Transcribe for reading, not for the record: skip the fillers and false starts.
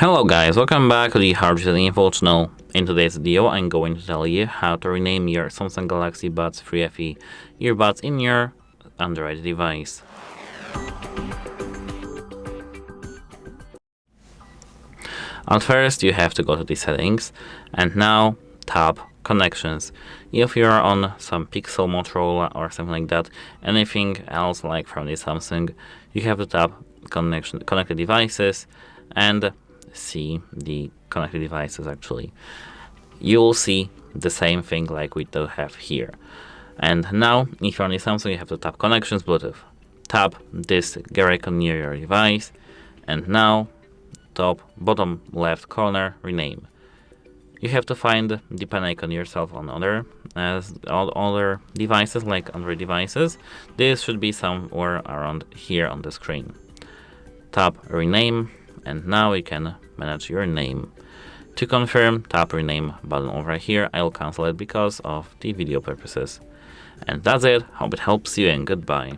Hello guys, welcome back to the HardReset.Info channel. In today's video, I'm going to tell you how to rename your Samsung Galaxy Buds3 FE earbuds in your Android device. At first, you have to go to the settings and now tap connections. If you are on some Pixel, Motorola or something like that, anything else like from the Samsung, you have to tap connected devices and see the connected devices. Actually, you will see the same thing like we do have here. And now, if you're on the Samsung, you have to tap connections, Bluetooth. Tap this gear icon near your device, and now top bottom left corner rename. You have to find the pen icon yourself on other devices like Android devices. This should be somewhere around here on the screen. Tap rename, and now you can manage your name. To confirm, tap rename button over here. I'll cancel it because of the video purposes. And that's it. Hope it helps you, and goodbye.